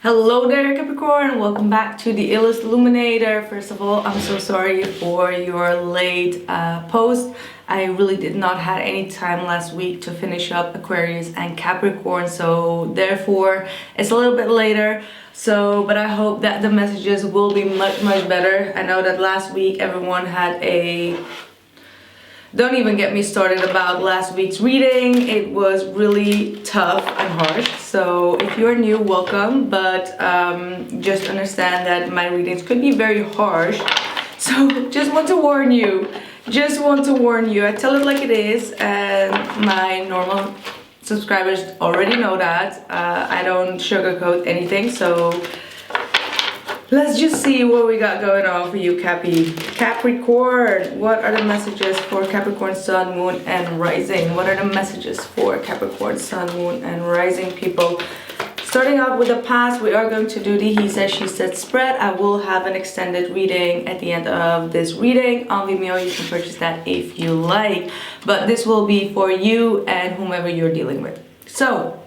Hello there Capricorn, welcome back to the illest illuminator. First of all, I'm so sorry for your late post. I really did not have any time last week to finish up Aquarius and Capricorn, so therefore it's a little bit later. But I hope that the messages will be much better. I know that last week everyone had a... Don't even get me started about last week's reading. It was really tough and harsh. So if you're new, welcome. But just understand that my readings could be very harsh. So just want to warn you. Just want to warn you. I tell it like it is. And my normal subscribers already know that. I don't sugarcoat anything. So let's just see what we got going on for you, Capricorn. What are the messages for Capricorn, Sun, Moon, and Rising? What are the messages for Capricorn, Sun, Moon, and Rising, people? Starting out with the past, we are going to do the He Said, She Said spread. I will have an extended reading at the end of this reading on Vimeo. You can purchase that if you like. But this will be for you and whomever you're dealing with. So,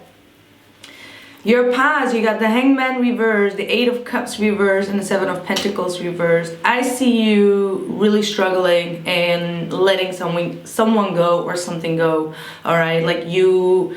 your past, you got the Hangman reversed, the Eight of Cups reversed, and the Seven of Pentacles reversed. I see you really struggling and letting someone go or something go. All right, like you,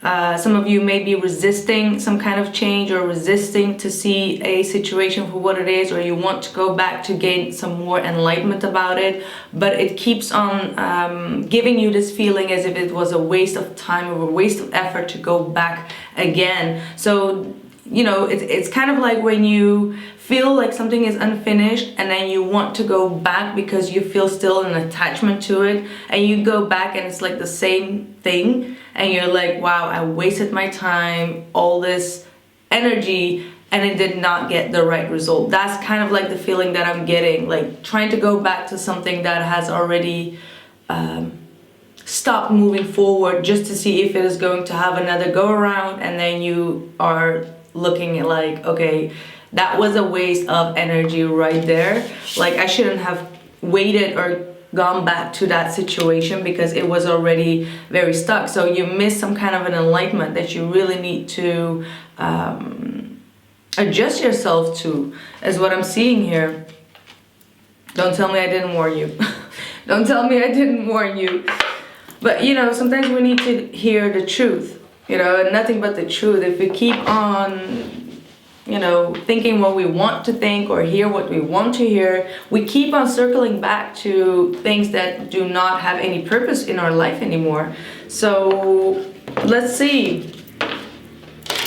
some of you may be resisting some kind of change or resisting to see a situation for what it is, or you want to go back to gain some more enlightenment about it, but it keeps on giving you this feeling as if it was a waste of time or a waste of effort to go back again. So, you know, it's kind of like when you feel like something is unfinished and then you want to go back because you feel still an attachment to it, and you go back and it's like the same thing, and you're like, wow, I wasted my time, all this energy, and it did not get the right result. That's kind of like the feeling that I'm getting, like trying to go back to something that has already stopped moving forward just to see if it is going to have another go around, and then you are looking at like, okay, that was a waste of energy right there. Like I shouldn't have waited or gone back to that situation because it was already very stuck. So you miss some kind of an enlightenment that you really need to adjust yourself to, is what I'm seeing here. Don't tell me I didn't warn you. Don't tell me I didn't warn you. But you know, sometimes we need to hear the truth, you know, and nothing but the truth. If we keep on, you know, thinking what we want to think or hear what we want to hear, we keep on circling back to things that do not have any purpose in our life anymore. So let's see.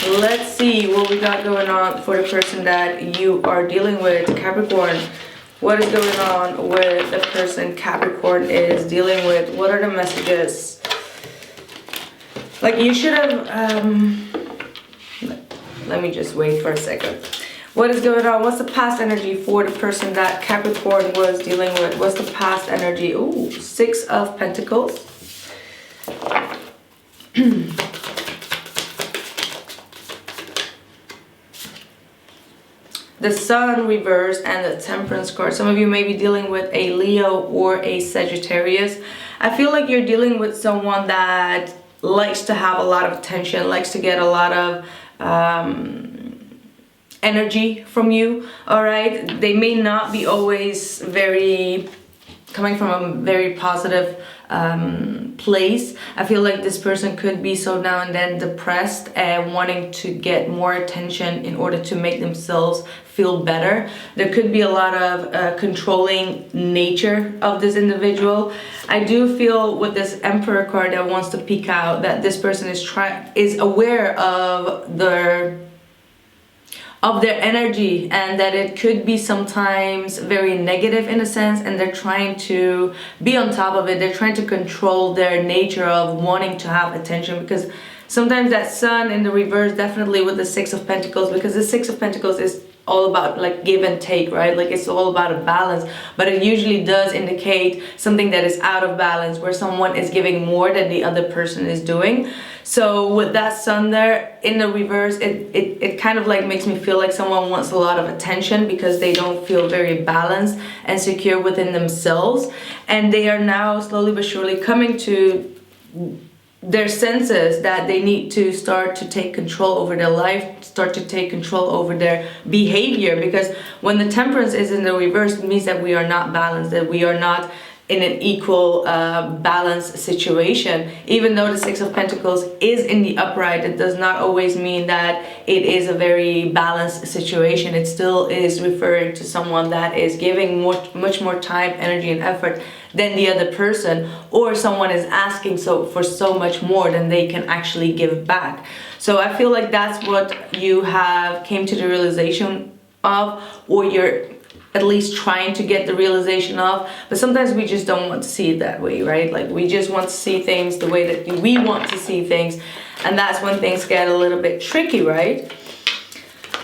Let's see what we got going on for the person that you are dealing with, Capricorn. What is going on with the person Capricorn is dealing with? What are the messages? Like you should have... let me just wait for a second. What is going on? What's the past energy for the person that Capricorn was dealing with? What's the past energy? Ooh, Six of Pentacles. The Sun reversed and the Temperance card. Some of you may be dealing with a Leo or a Sagittarius. I feel like you're dealing with someone that likes to have a lot of attention, likes to get a lot of energy from you. All right, they may not be always coming from a very positive place. I feel like this person could be so now and then depressed and wanting to get more attention in order to make themselves feel better. There could be a lot of controlling nature of this individual. I do feel with this Emperor card that wants to peek out that this person is aware of their energy, and that it could be sometimes very negative in a sense, and they're trying to be on top of it. They're trying to control their nature of wanting to have attention, because sometimes that Sun in the reverse, definitely with the Six of Pentacles, because the Six of Pentacles is all about like give and take, right? Like it's all about a balance, but it usually does indicate something that is out of balance, where someone is giving more than the other person is doing. So with that Sun there in the reverse, it kind of like makes me feel like someone wants a lot of attention because they don't feel very balanced and secure within themselves, and they are now slowly but surely coming to their senses that they need to start to take control over their life, start to take control over their behavior. Because when the Temperance is in the reverse, it means that we are not balanced, that we are not in an equal balanced situation. Even though the Six of Pentacles is in the upright, it does not always mean that it is a very balanced situation. It still is referring to someone that is giving much more time, energy and effort than the other person, or someone is asking for so much more than they can actually give back. So I feel like that's what you have came to the realization of, or you're at least trying to get the realization of. But sometimes we just don't want to see it that way, right? Like, we just want to see things the way that we want to see things, and that's when things get a little bit tricky, right?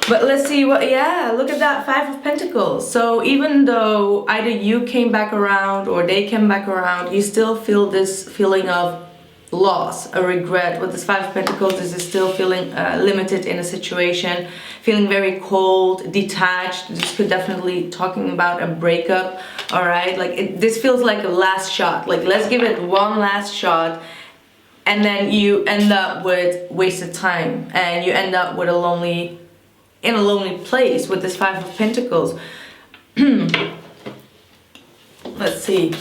But let's see what, yeah, look at that, Five of Pentacles. So even though either you came back around or they came back around, you still feel this feeling of loss, a regret. With this Five of Pentacles, this is still feeling limited in a situation, feeling very cold, detached. This could definitely talking about a breakup, all right? Like, this feels like a last shot. Like, let's give it one last shot, and then you end up with wasted time, and you end up with in a lonely place with this Five of Pentacles. Let's see.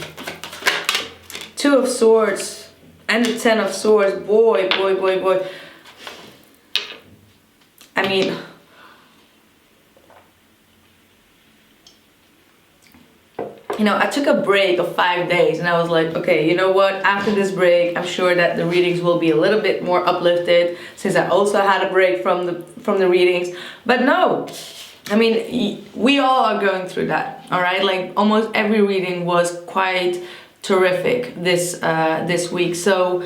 Two of Swords and the Ten of Swords. Boy. I mean, you know, I took a break of 5 days, and I was like, okay, you know what, after this break, I'm sure that the readings will be a little bit more uplifted, since I also had a break from the readings. But no, I mean, we all are going through that, all right? Like, almost every reading was quite terrific this week, so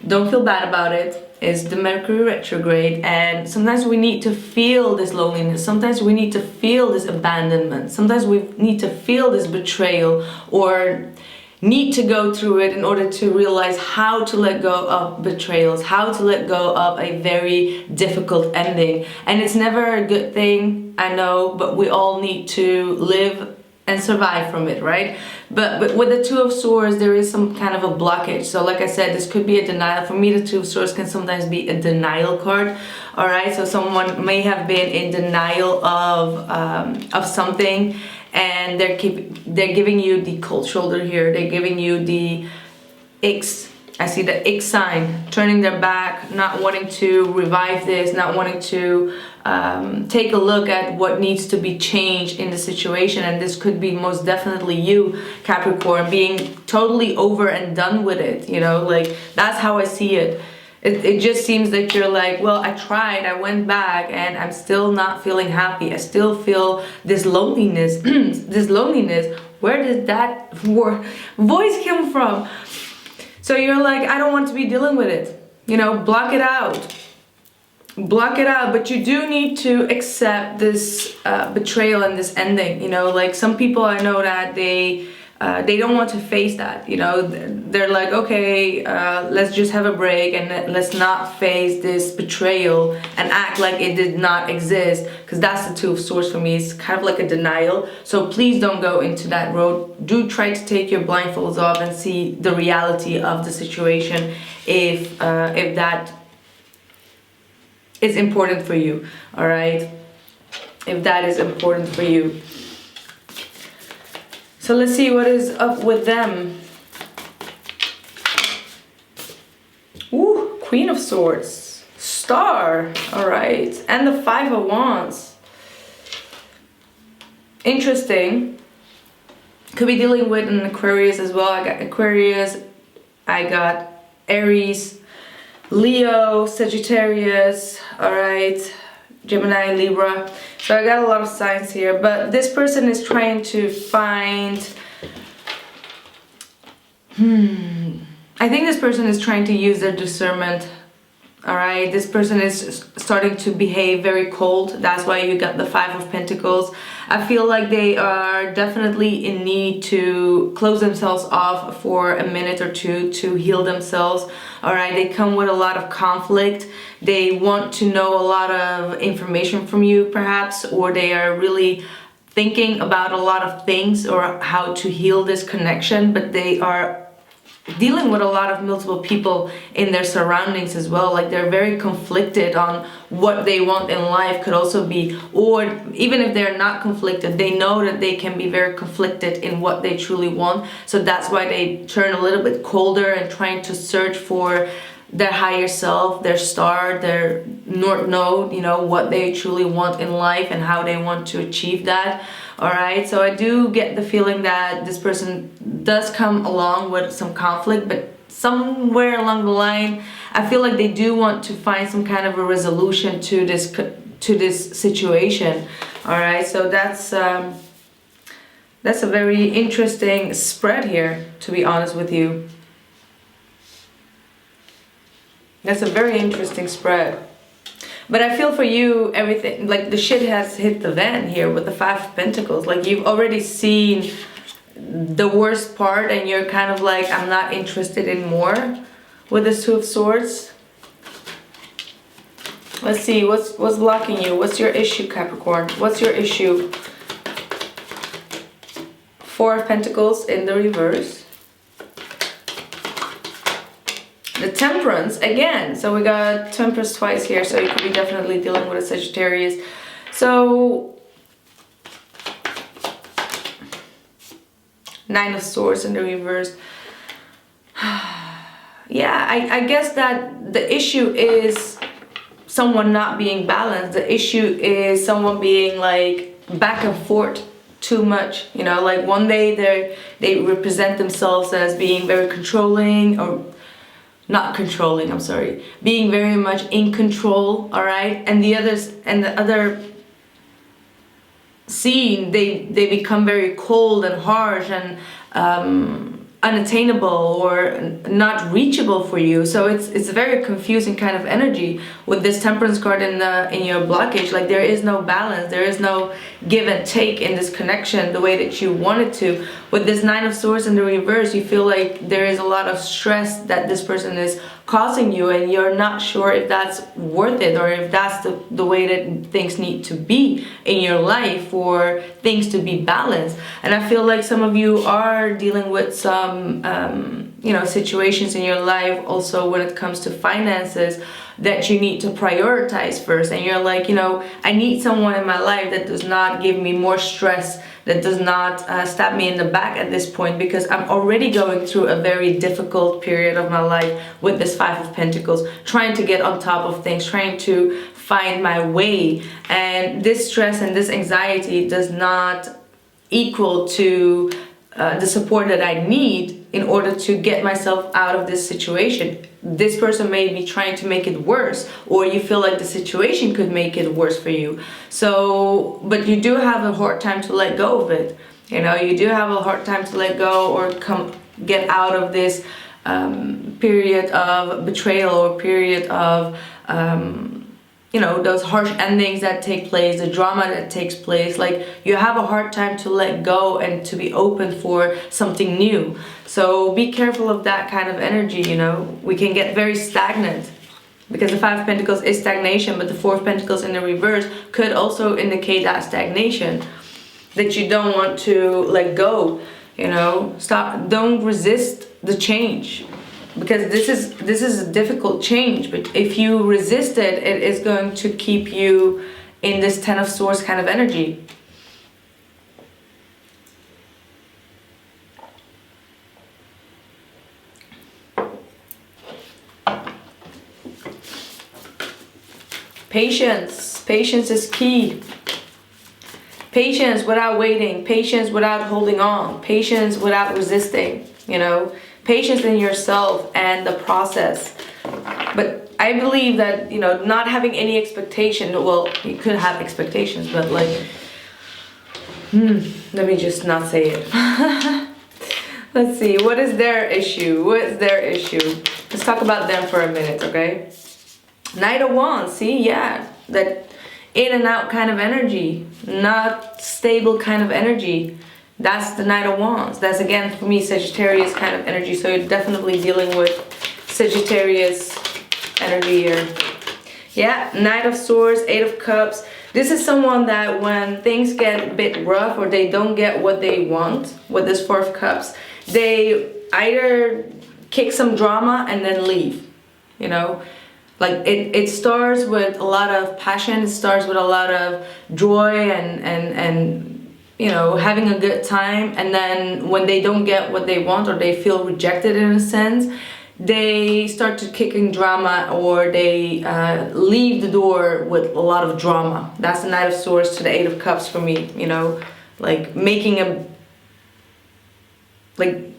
don't feel bad about it. It's the Mercury retrograde, and sometimes we need to feel this loneliness, sometimes we need to feel this abandonment, sometimes we need to feel this betrayal, or need to go through it in order to realize how to let go of betrayals, how to let go of a very difficult ending. And it's never a good thing, I know, but we all need to live and survive from it, right? But with the Two of Swords, there is some kind of a blockage. So like I said, this could be a denial. For me, the Two of Swords can sometimes be a denial card, all right? So someone may have been in denial of something, and they're giving you the cold shoulder here. They're giving you the X. I see the X sign, turning their back, not wanting to revive this, not wanting to take a look at what needs to be changed in the situation. And this could be most definitely you, Capricorn, being totally over and done with it, you know? Like, that's how I see it. It just seems that you're like, well, I tried, I went back, and I'm still not feeling happy. I still feel this loneliness, this loneliness. Where did that voice come from? So you're like, I don't want to be dealing with it. You know, block it out. Block it out. But you do need to accept this betrayal and this ending. You know, like, some people I know that they don't want to face that. You know, they're like, okay, let's just have a break, and let's not face this betrayal and act like it did not exist, because that's the Two of Swords for me. It's kind of like a denial. So please don't go into that road. Do try to take your blindfolds off and see the reality of the situation, if that is important for you, all right? If that is important for you. So let's see what is up with them. Ooh, Queen of Swords, Star, all right, and the Five of Wands. Interesting. Could be dealing with an Aquarius as well. I got Aquarius, I got Aries, Leo, Sagittarius, all right, Gemini, Libra. So I got a lot of signs here, but this person is trying to find, I think this person is trying to use their discernment, all right? This person is starting to behave very cold. That's why you got the Five of Pentacles. I feel like they are definitely in need to close themselves off for a minute or two to heal themselves, all right? They come with a lot of conflict. They want to know a lot of information from you, perhaps, or they are really thinking about a lot of things or how to heal this connection, but they are dealing with a lot of multiple people in their surroundings as well. Like they're very conflicted on what they want in life, could also be, or even if they're not conflicted, they know that they can be very conflicted in what they truly want. So that's why they turn a little bit colder and trying to search for their higher self, their star, their north node, you know, what they truly want in life and how they want to achieve that. All right, so I do get the feeling that this person does come along with some conflict, but somewhere along the line, I feel like they do want to find some kind of a resolution to this situation. All right, so that's a very interesting spread here, to be honest with you. That's a very interesting spread. But I feel for you, everything, like the shit has hit the fan here with the Five of Pentacles. Like you've already seen the worst part and you're kind of like, I'm not interested in more with this Two of Swords. Let's see, what's blocking you? What's your issue, Capricorn? What's your issue? Four of Pentacles in the reverse. The Temperance again, so we got Temperance twice here, so you could be definitely dealing with a Sagittarius. So Nine of Swords in the reverse. Yeah, I guess that the issue is someone not being balanced. The issue is someone being like back and forth too much, you know, like one day they represent themselves as being very controlling, or not controlling, I'm sorry, being very much in control, all right, and the other scene, they become very cold and harsh and unattainable or not reachable for you. So it's a very confusing kind of energy with this Temperance card in your blockage. Like there is no balance, there is no give and take in this connection the way that you want it to. With this Nine of Swords in the reverse, you feel like there is a lot of stress that this person is causing you, and you're not sure if that's worth it, or if that's the way that things need to be in your life for things to be balanced. And I feel like some of you are dealing with some you know, situations in your life also when it comes to finances that you need to prioritize first, and you're like, you know, I need someone in my life that does not give me more stress, that does not stab me in the back at this point, because I'm already going through a very difficult period of my life with this Five of Pentacles, trying to get on top of things, trying to find my way, and this stress and this anxiety does not equal to the support that I need in order to get myself out of this situation. This person may be trying to make it worse, or you feel like the situation could make it worse for you. So, but you do have a hard time to let go of it. You know, you do have a hard time to let go or get out of this period of betrayal, or period of you know, those harsh endings that take place, the drama that takes place. Like you have a hard time to let go and to be open for something new. So be careful of that kind of energy, you know. We can get very stagnant, because the Five of Pentacles is stagnation, but the Four of Pentacles in the reverse could also indicate that stagnation, that you don't want to let go, you know. Don't resist the change, because this is a difficult change, but if you resist it, it is going to keep you in this Ten of Swords kind of energy. Patience. Patience is key. Patience without waiting. Patience without holding on. Patience without resisting, you know. Patience in yourself and the process. But I believe that, you know, not having any expectation, well, you could have expectations, but like, let me just not say it. Let's see, what is their issue? What is their issue? Let's talk about them for a minute, okay? Knight of Wands, see, yeah, that in and out kind of energy, not stable kind of energy. That's the Knight of Wands. That's, again, for me, Sagittarius kind of energy. So you're definitely dealing with Sagittarius energy here. Yeah, Knight of Swords, Eight of Cups. This is someone that when things get a bit rough, or they don't get what they want with this Four of Cups, they either kick some drama and then leave, you know. Like it starts with a lot of passion, it starts with a lot of joy and you know, having a good time, and then when they don't get what they want or they feel rejected in a sense, they start to kicking drama, or they leave the door with a lot of drama. That's the Knight of Swords to the Eight of Cups for me, you know, like making a like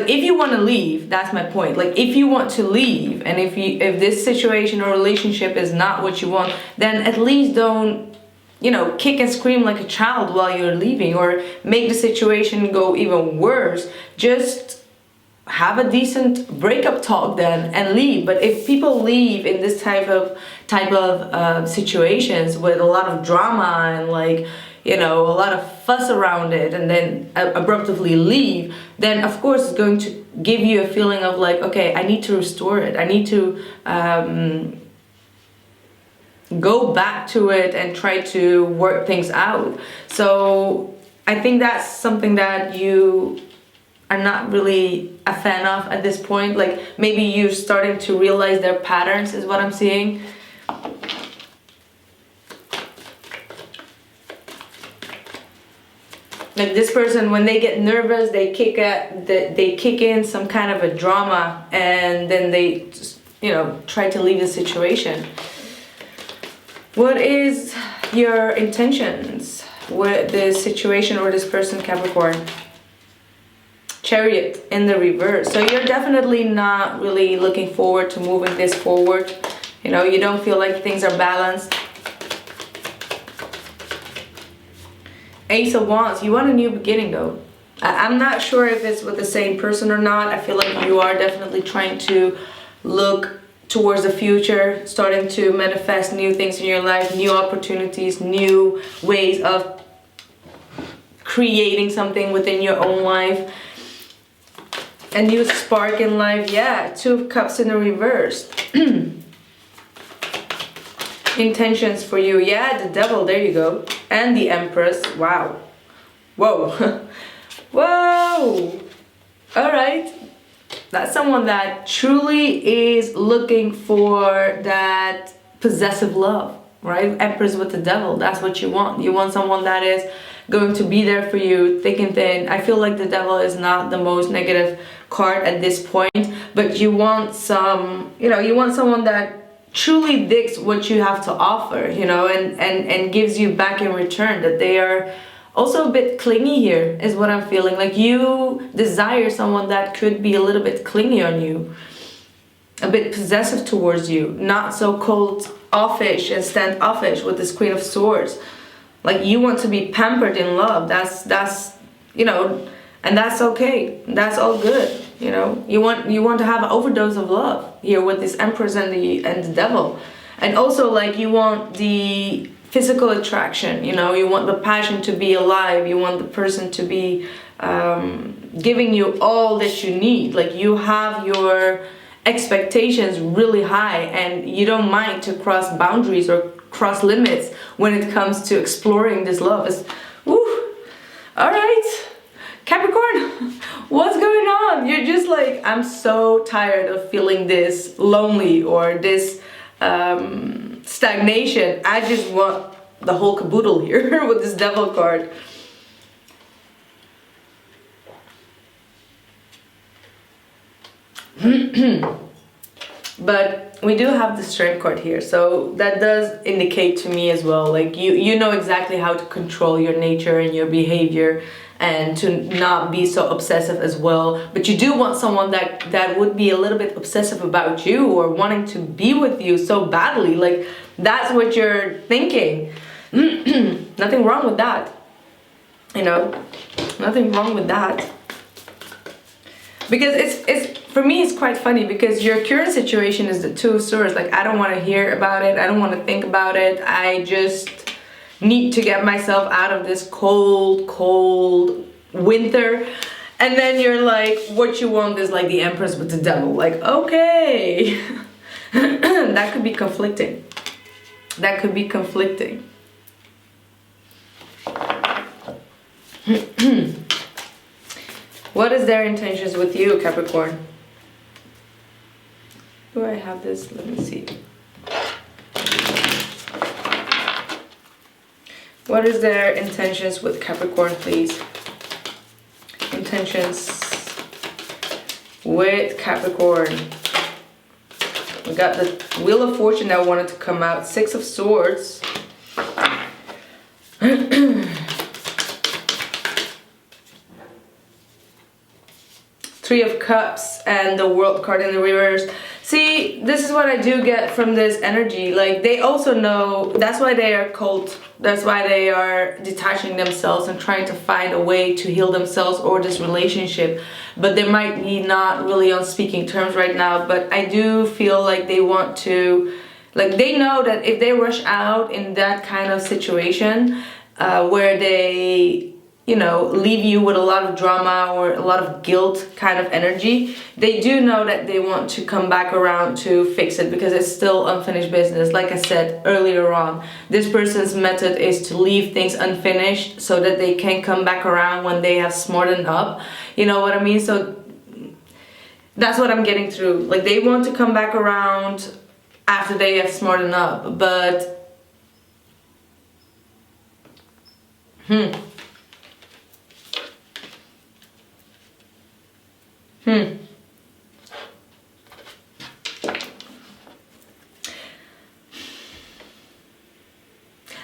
if you want to leave, that's my point. Like if you want to leave, and if this situation or relationship is not what you want, then at least don't, you know, kick and scream like a child while you're leaving, or make the situation go even worse. Just have a decent breakup talk then and leave. But if people leave in this type of situations with a lot of drama and, like, you know, a lot of fuss around it, and then abruptly leave, then of course it's going to give you a feeling of like, okay, I need to restore it. I need to go back to it and try to work things out. So I think that's something that you are not really a fan of at this point. Like maybe you're starting to realize their patterns is what I'm seeing. Like this person, when they get nervous, they kick in some kind of a drama, and then they just, you know, try to leave the situation. What is your intentions with this situation or this person, Capricorn? Chariot in the reverse. So you're definitely not really looking forward to moving this forward. You know, you don't feel like things are balanced. Ace of Wands, you want a new beginning though. I'm not sure if it's with the same person or not. I feel like you are definitely trying to look towards the future, starting to manifest new things in your life, new opportunities, new ways of creating something within your own life. A new spark in life. Yeah, Two of Cups in the reverse. Intentions for you. Yeah, the Devil, there you go. And the Empress. Wow. Whoa. Whoa. All right. That's someone that truly is looking for that possessive love, right? Empress with the Devil. That's what you want. You want someone that is going to be there for you thick and thin. I feel like the Devil is not the most negative card at this point, but you want some, you know, you want someone that truly digs what you have to offer, you know, and gives you back in return. That they are also a bit clingy here is what I'm feeling. Like you desire someone that could be a little bit clingy on you, a bit possessive towards you, not so cold offish and standoffish with this Queen of Swords. Like you want to be pampered in love. That's you know, and that's okay. That's all good. You know, you want to have an overdose of love here with this Empress and the Devil. And also, like, you want the physical attraction, you know, you want the passion to be alive, you want the person to be giving you all that you need. Like you have your expectations really high, and you don't mind to cross boundaries or cross limits when it comes to exploring this love. It's, woo, all right. Capricorn, what's going on? You're just like, I'm so tired of feeling this lonely or this stagnation. I just want the whole caboodle here with this Devil card. But we do have the Strength card here, so that does indicate to me as well, like you know exactly how to control your nature and your behavior, and to not be so obsessive as well. But you do want someone that would be a little bit obsessive about you, or wanting to be with you so badly. Like that's what you're thinking. Nothing wrong with that, you know, nothing wrong with that. Because it's for me, it's quite funny, because your current situation is the Two of Swords. Like, I don't want to hear about it, I don't want to think about it, I just need to get myself out of this cold winter. And then you're like, what you want is like the Empress with the Devil. Like, okay. That could be conflicting. That could be conflicting. What is their intentions with you, Capricorn? Do I have this? Let me see. What is their intentions with Capricorn, please? Intentions with Capricorn. We got the Wheel of Fortune that wanted to come out. 6 of Swords. Three of Cups and the World card in the reverse. See, this is what I do get from this energy. Like, they also know, that's why they are cold. That's why they are detaching themselves and trying to find a way to heal themselves or this relationship. But they might be not really on speaking terms right now. But I do feel like they want to, like, they know that if they rush out in that kind of situation where they, you know, leave you with a lot of drama or a lot of guilt kind of energy, they do know that they want to come back around to fix it because it's still unfinished business. Like I said earlier on, this person's method is to leave things unfinished so that they can come back around when they have smartened up. You know what I mean? So that's what I'm getting through. Like, they want to come back around after they have smartened up, but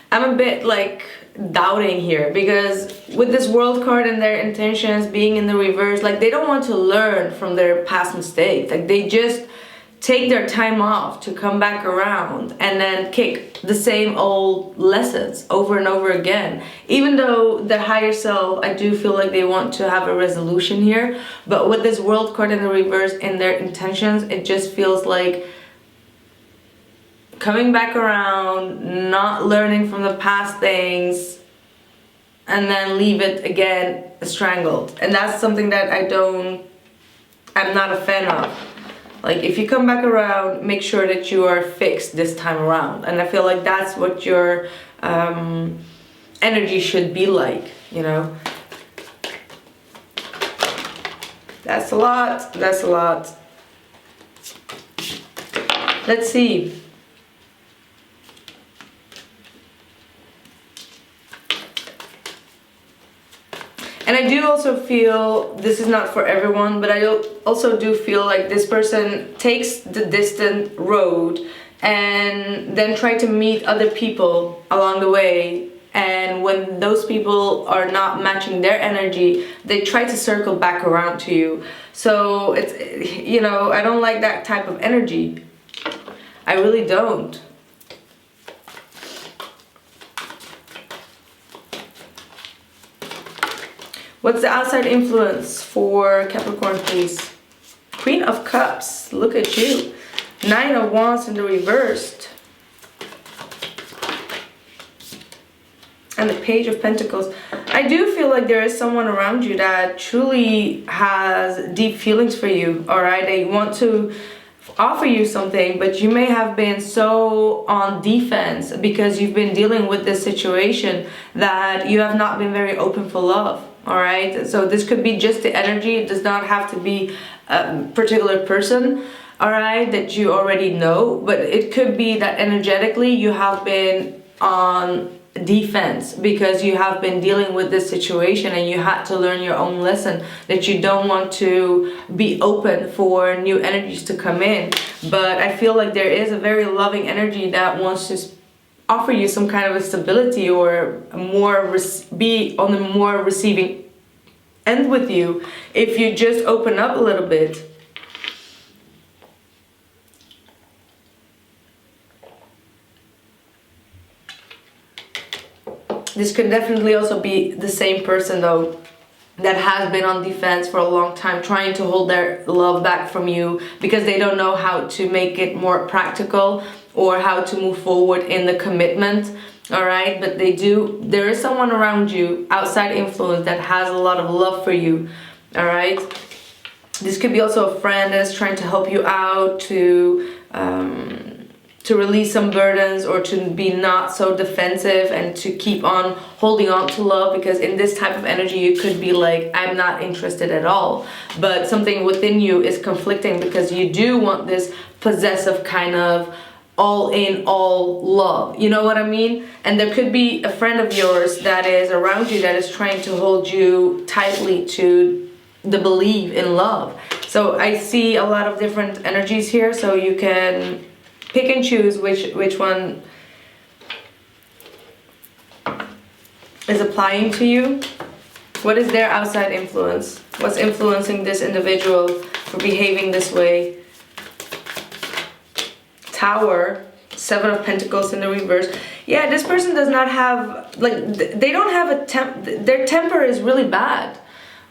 I'm a bit like doubting here because with this World card and their intentions being in the reverse, like, they don't want to learn from their past mistakes. Like, they just take their time off to come back around and then kick the same old lessons over and over again. Even though the higher self, I do feel like they want to have a resolution here, but with this World card in the reverse and their intentions, it just feels like coming back around, not learning from the past things, and then leave it again strangled. And that's something that I'm not a fan of. Like, if you come back around, make sure that you are fixed this time around. And I feel like that's what your energy should be like, you know. That's a lot. That's a lot. Let's see. And I do also feel, this is not for everyone, but I also do feel like this person takes the distant road and then try to meet other people along the way. And when those people are not matching their energy, they try to circle back around to you. So it's, you know, I don't like that type of energy. I really don't. What's the outside influence for Capricorn, please? Queen of Cups, look at you. 9 of Wands in the reversed. And the Page of Pentacles. I do feel like there is someone around you that truly has deep feelings for you, alright? They want to offer you something, but you may have been so on defense because you've been dealing with this situation that you have not been very open for love. All right, so this could be just the energy. It does not have to be a particular person, all right, that you already know, but it could be that energetically you have been on defense because you have been dealing with this situation and you had to learn your own lesson that you don't want to be open for new energies to come in. But I feel like there is a very loving energy that wants to offer you some kind of a stability or be on the more receiving end with you if you just open up a little bit. This could definitely also be the same person though that has been on defense for a long time, trying to hold their love back from you because they don't know how to make it more practical or how to move forward in the commitment, all right? But there is someone around you, outside influence, that has a lot of love for you, all right? This could be also a friend that's trying to help you out, to to release some burdens, or to be not so defensive and to keep on holding on to love, because in this type of energy you could be like, I'm not interested at all, but something within you is conflicting because you do want this possessive kind of all in all love, you know what I mean? And there could be a friend of yours that is around you that is trying to hold you tightly to the belief in love. So I see a lot of different energies here, so you can pick and choose which one is applying to you. What is their outside influence? What's influencing this individual for behaving this way? Tower, 7 of Pentacles in the reverse. Yeah, this person does not have, like, they don't have their temper is really bad.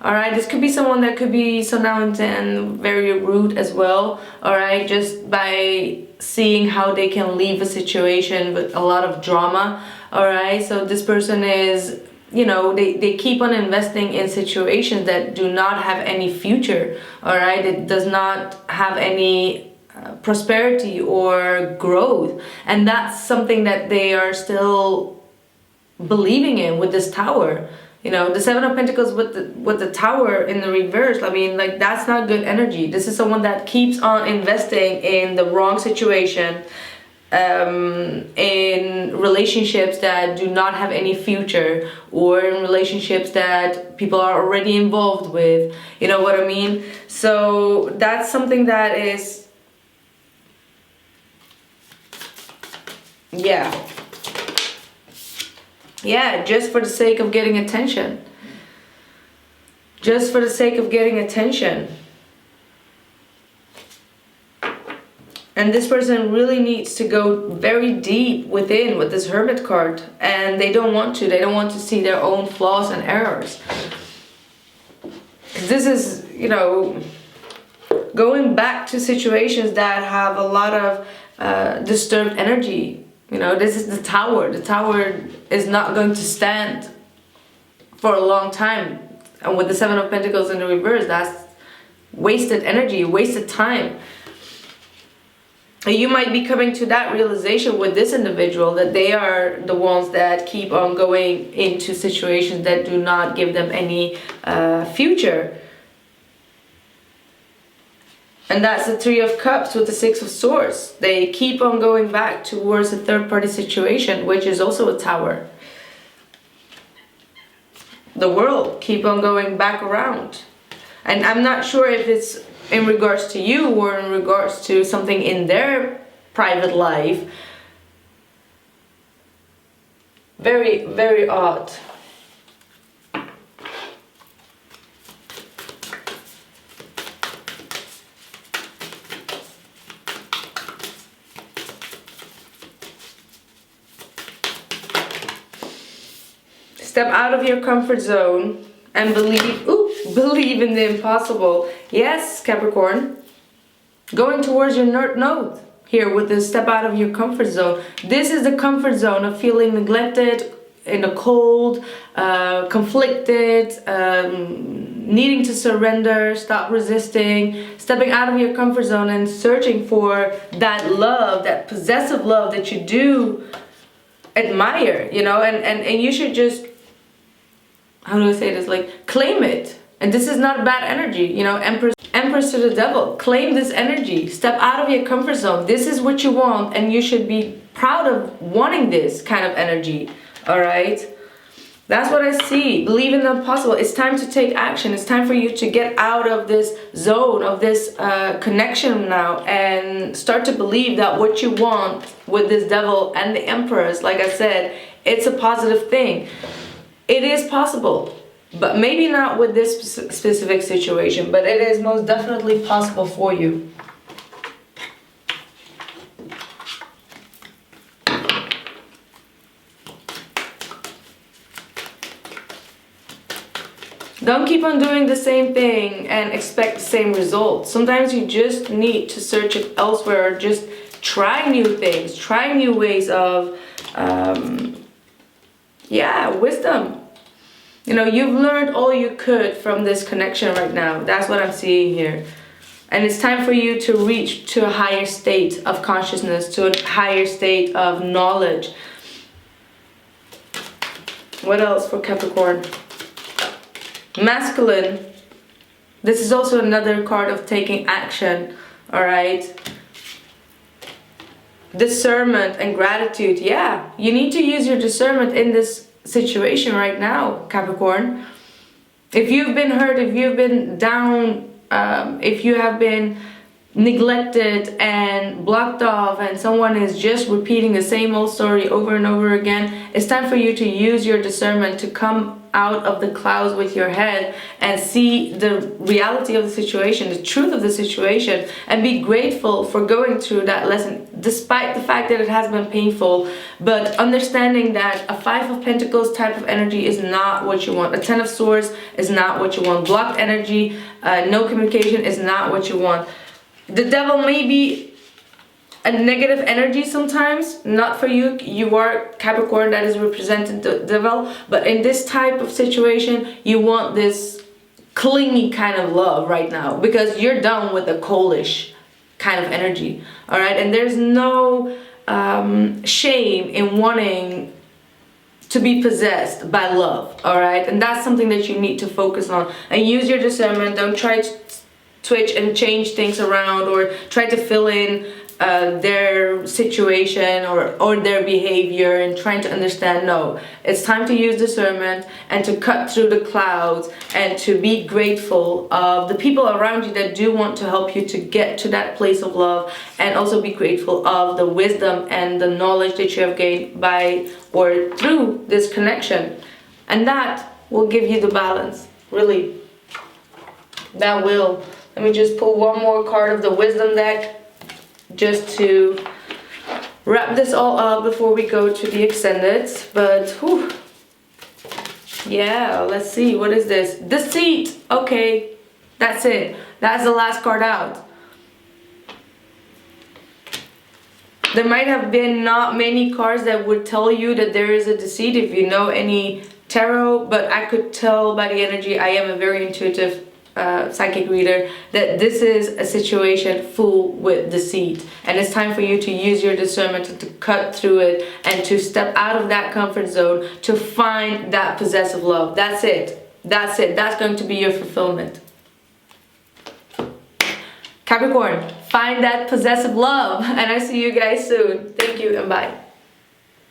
Alright, this could be someone that could be so now and then very rude as well. Alright, just by seeing how they can leave a situation with a lot of drama. Alright, so this person is, you know, they keep on investing in situations that do not have any future. Alright, it does not have any prosperity or growth, and that's something that they are still believing in with this Tower. You know, the 7 of Pentacles with the Tower in the reverse, I mean, like, that's not good energy. This is someone that keeps on investing in the wrong situation, in relationships that do not have any future, or in relationships that people are already involved with, you know what I mean? So that's something that is, yeah, just for the sake of getting attention. Just for the sake of getting attention. And this person really needs to go very deep within with this Hermit card. And they don't want to. They don't want to see their own flaws and errors. This is, you know, going back to situations that have a lot of disturbed energy. You know, this is the Tower. The Tower is not going to stand for a long time. And with the 7 of Pentacles in the reverse, that's wasted energy, wasted time. And you might be coming to that realization with this individual, that they are the ones that keep on going into situations that do not give them any future. And that's the 3 of Cups with the 6 of Swords. They keep on going back towards a third-party situation, which is also a Tower. The World, keep on going back around. And I'm not sure if it's in regards to you or in regards to something in their private life. Very, very odd. Step out of your comfort zone and believe in the impossible. Yes, Capricorn. Going towards your North Node here with this step out of your comfort zone. This is the comfort zone of feeling neglected, in the cold, conflicted, needing to surrender, stop resisting, stepping out of your comfort zone and searching for that love, that possessive love that you do admire, you know, and you should just, how do I say this, like, claim it. And this is not bad energy, you know, Empress to the Devil. Claim this energy. Step out of your comfort zone. This is what you want, and you should be proud of wanting this kind of energy, all right? That's what I see. Believe in the impossible. It's time to take action. It's time for you to get out of this zone, of this connection now, and start to believe that what you want with this Devil and the Empress, like I said, it's a positive thing. It is possible, but maybe not with this specific situation, but it is most definitely possible for you. Don't keep on doing the same thing and expect the same results. Sometimes you just need to search it elsewhere, or just try new things, try new ways of wisdom. You know, you've learned all you could from this connection right now. That's what I'm seeing here. And it's time for you to reach to a higher state of consciousness, to a higher state of knowledge. What else for Capricorn? Masculine. This is also another card of taking action, all right? Discernment and gratitude. Yeah, you need to use your discernment in this situation right now, Capricorn. If you've been hurt, if you've been down, if you have been neglected and blocked off and someone is just repeating the same old story over and over again, it's time for you to use your discernment to come out of the clouds with your head and see the reality of the situation, the truth of the situation, and be grateful for going through that lesson despite the fact that it has been painful, but understanding that a 5 of Pentacles type of energy is not what you want. A 10 of Swords is not what you want. Blocked energy, no communication is not what you want. The devil may be a negative energy sometimes, not for you. You are Capricorn, that is representing the devil, but in this type of situation you want this clingy kind of love right now, because you're done with the coldish kind of energy, all right? And there's no shame in wanting to be possessed by love, all right? And that's something that you need to focus on and use your discernment. Don't try to switch and change things around or try to fill in their situation or their behavior and trying to understand. No, it's time to use discernment and to cut through the clouds and to be grateful of the people around you that do want to help you to get to that place of love, and also be grateful of the wisdom and the knowledge that you have gained by or through this connection, and that will give you the balance. Really, that will. Let me just pull one more card of the wisdom deck just to wrap this all up before we go to the extended. But whew, yeah, let's see, what is this? Deceit. Okay, that's it. That's the last card out. There might have been not many cards that would tell you that there is a deceit if you know any tarot, but I could tell by the energy, I am a very intuitive psychic reader, that this is a situation full with deceit, and it's time for you to use your discernment to cut through it and to step out of that comfort zone to find that possessive love. That's it. That's it. That's going to be your fulfillment. Capricorn, find that possessive love, and I see you guys soon. Thank you and bye.